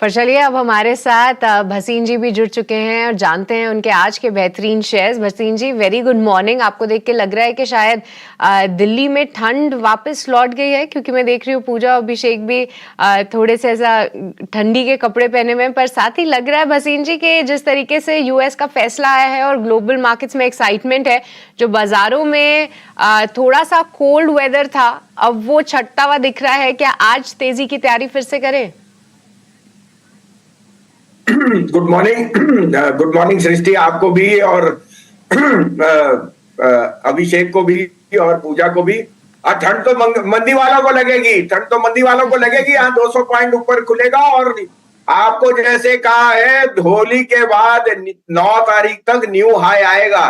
पर चलिए अब हमारे साथ भसीन जी भी जुड़ चुके हैं और जानते हैं उनके आज के बेहतरीन शेयर्स। भसीन जी, वेरी गुड मॉर्निंग। आपको देख के लग रहा है कि शायद दिल्ली में ठंड वापस लौट गई है, क्योंकि मैं देख रही हूँ पूजा अभिषेक भी थोड़े से ऐसा ठंडी के कपड़े पहने हुए हैं। पर साथ ही लग रहा है भसीन जी कि जिस तरीके से यूएस का फैसला आया है और ग्लोबल मार्केट्स में एक्साइटमेंट है, जो बाजारों में थोड़ा सा कोल्ड वेदर था अब वो छटता हुआ दिख रहा है। क्या आज तेजी की तैयारी फिर से करें? गुड मॉर्निंग सृष्टि, आपको भी और अभिषेक को भी और पूजा को भी। ठंड तो मंदी वालों को लगेगी, यहाँ 200 पॉइंट ऊपर खुलेगा। और आपको जैसे कहा है, होली के बाद 9 तारीख तक न्यू हाई आएगा।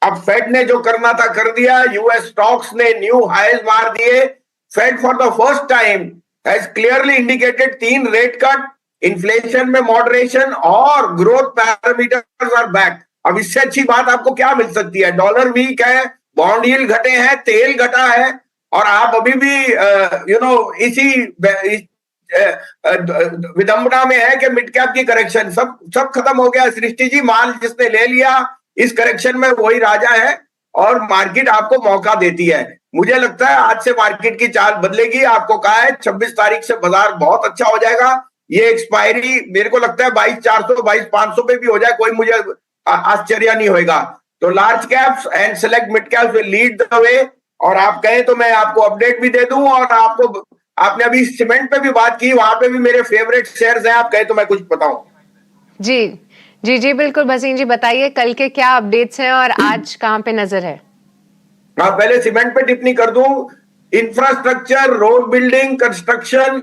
अब फेड ने जो करना था कर दिया, यूएस स्टॉक्स ने न्यू हाईज मार दिए। Fed for the first time has clearly indicated 3 rate cut, inflation में मॉडरेशन और ग्रोथ पैरामीटर्स आर बैक। अब इससे अच्छी बात आपको क्या मिल सकती है? डॉलर वीक है, बॉन्ड यील्ड घटे हैं, तेल घटा है, और आप अभी भी इसी विडंबना में है कि मिड कैप की करेक्शन सब खत्म हो गया। सृष्टि जी, माल जिसने ले लिया इस करेक्शन में वही राजा है, और मार्केट आपको मौका देती है। मुझे लगता है आज से मार्केट की चाल बदलेगी। आपको कहा है 26 तारीख से बाजार बहुत अच्छा हो जाएगा। ये एक्सपायरी मेरे को लगता है 22,400 22,500 पे भी हो जाए, कोई मुझे आश्चर्य नहीं होगा। तो large caps and select mid caps will lead the way. और आप कहें तो मैं आपको अपडेट भी दे दूं, और आपने अभी सीमेंट पे भी बात की, वहां पे भी मेरे फेवरेट शेयर्स हैं। आप कहें तो मैं कुछ बताऊं? जी जी जी बिल्कुल भसीन जी, बताइए कल के क्या अपडेट्स हैं और आज कहां पे नजर है? हाँ, पहले सीमेंट पे टिप्पणी कर दूं। Infrastructure, road building, construction,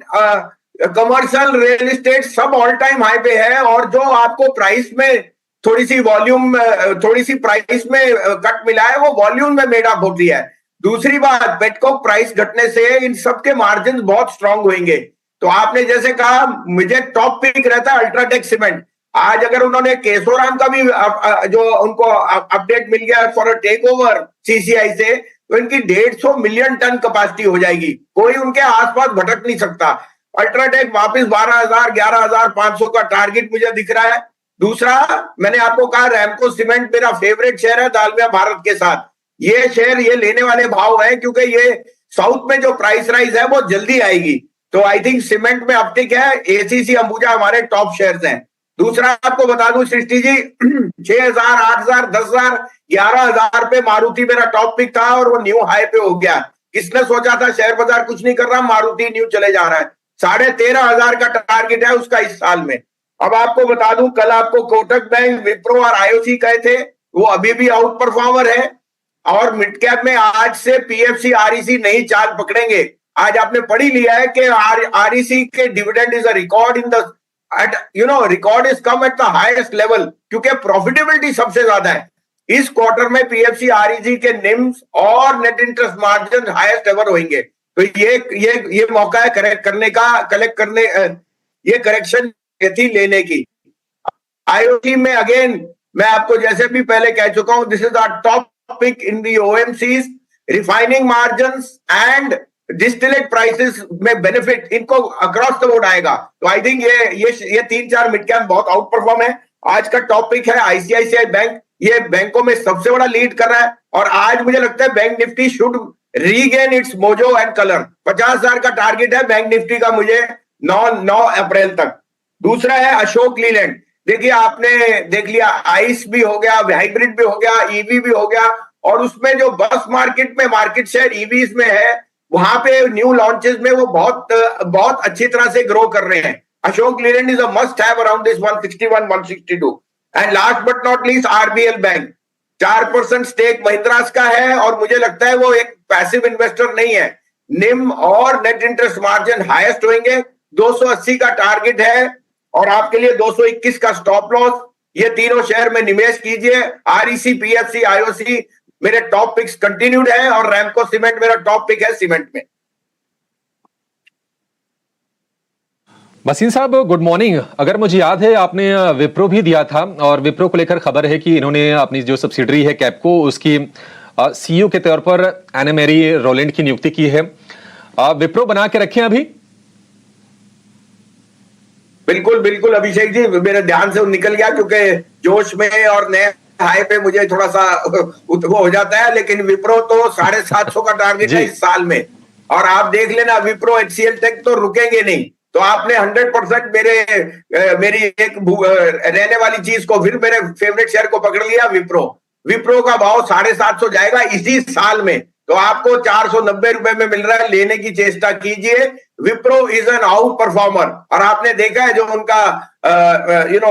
commercial real estate सब ऑल टाइम हाई पे है। और जो आपको प्राइस में थोड़ी सी प्राइस में कट मिला है, वो वॉल्यूम में मेड अप होती है। दूसरी बात, पेटकोक प्राइस घटने से इन सबके मार्जिन बहुत स्ट्रांग होंगे। तो आपने जैसे कहा, मुझे टॉप पिक रहता है अल्ट्राटेक सीमेंट। आज अगर उन्होंने केशोराम का भी जो उनको अपडेट मिल गया for a takeover CCI से, तो इनकी 150 मिलियन टन कैपेसिटी हो जाएगी। कोई उनके आसपास भटक नहीं सकता। अल्ट्राटेक वापस 12,000 11,500 का टारगेट मुझे दिख रहा है। दूसरा, मैंने आपको कहा रैमको सीमेंट मेरा फेवरेट शेयर है दालमिया भारत के साथ। ये शेयर ये लेने वाले भाव है, क्योंकि ये साउथ में जो प्राइस राइज है वो जल्दी आएगी। तो आई थिंक सीमेंट में अपटिक है। एसीसी अंबुजा हमारे टॉप शेयर्स हैं। दूसरा आपको बता दूं सृष्टि जी, 6,000 8,000 10,000 11,000 पे मारुति मेरा टॉप पिक था, और वो न्यू हाई पे हो गया। किसने सोचा था शेयर बाजार कुछ नहीं कर रहा, मारुति न्यू चले जा रहा है। 13,500 का टारगेट है उसका इस साल में। अब आपको बता दूं, कल आपको कोटक बैंक, विप्रो और आईओसी कहे थे, वो अभी भी आउट परफॉर्मर है। और मिड कैप में आज से पीएफसी आरईसी नई चाल पकड़ेंगे। आज आपने पढ़ी लिया है कि आरईसी के dividend is a record in the record is come at the highest level, क्योंकि प्रॉफिटेबिलिटी सबसे ज्यादा है। इस क्वार्टर में पीएफसी आरईसी के निम्स और net interest margin highest ever होंगे। तो ये मौका है ये करेक्शन थी लेने की। आईओटी में अगेन मैं आपको जैसे भी पहले कह चुका हूं, this is our top pick in the OMCs. Refining margins and distillate prices में बेनिफिट इनको अक्रॉस द बोर्ड आएगा। तो आई थिंक ये 3-4 मिड कैप बहुत आउट परफॉर्म है। आज का टॉपिक है आईसीआईसीआई बैंक। ये बैंकों में सबसे बड़ा लीड कर रहा है, और आज मुझे लगता है bank Nifty should regain it's mojo and colour. 50,000 का टारगेट है बैंक निफ्टी का मुझे 9 अप्रैल तक। दूसरा है अशोक लीलैंड। देखिए, आपने देख लिया, आइस भी हो गया, हाइब्रिड भी हो गया, ईवी भी हो गया, और उसमें जो बस मार्केट में मार्केट शेयर ईवीज में है, वहां पे न्यू लॉन्चेस में वो बहुत अच्छी तरह से ग्रो कर रहे हैं। Ashok Leyland is a must have around this 161 162। And last but not least RBL bank, 4% stake Mahindra's का है, और मुझे लगता है वो एक पैसिव इन्वेस्टर नहीं है। निम और नेट इंटरेस्ट मार्जिन हाईएस्ट होंगे। 280 का टारगेट है, और आपके लिए 221 का स्टॉप लॉस। ये तीनों शेयर में निवेश कीजिए। आरईसी, पीएफसी, आईओसी मेरे टॉप पिक्स कंटिन्यूड है, और रैमको सीमेंट मेरा टॉप पिक है सीमेंट में। भसीन साहब, गुड मॉर्निंग। अगर मुझे याद है आपने विप्रो भी दिया था, और विप्रो को लेकर खबर है कि इन्होंने अपनी जो सब्सिडरी है कैपको, उसकी सीईओ के तौर पर एना मैरी रोलैंड की नियुक्ति की है। विप्रो बना के रखें अभी? बिल्कुल बिल्कुल अभिषेक जी, मेरे ध्यान से वो निकल गया क्योंकि जोश में और नए हाई पे मुझे थोड़ा सा वो हो जाता है। लेकिन विप्रो तो 750 का टारगेट है इस साल में, और आप देख लेना विप्रो एचसीएल टेक तो रुकेंगे नहीं। तो आपने 100% मेरी एक रहने वाली चीज को, फिर मेरे फेवरेट शेयर को पकड़ लिया, विप्रो। विप्रो का भाव 750 जाएगा इसी साल में, तो आपको 490 रुपए में मिल रहा है, लेने की चेष्टा कीजिए। Wipro is an out performer, और आपने देखा है जो उनका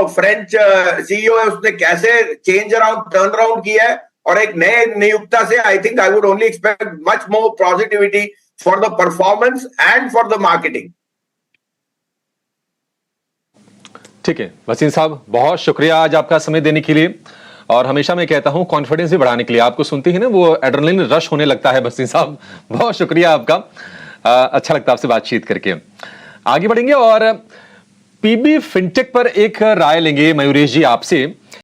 फ्रेंच सीईओ है, उसने कैसे चेंज अराउंड, टर्न अराउंड किया है, और एक नए नियुक्ता से I think I would only expect much more positivity for the performance and for the marketing. ठीक है भसीन साहब, बहुत शुक्रिया आज आपका समय देने के लिए, और हमेशा मैं कहता हूं कॉन्फिडेंस भी बढ़ाने के लिए। आपको सुनते ही ना वो एड्रेनलिन रश होने लगता है भसीन साहब, बहुत शुक्रिया आपका। अच्छा लगता है आपसे बातचीत करके। आगे बढ़ेंगे और पीबी फिनटेक पर एक राय लेंगे मयूरेश जी आपसे।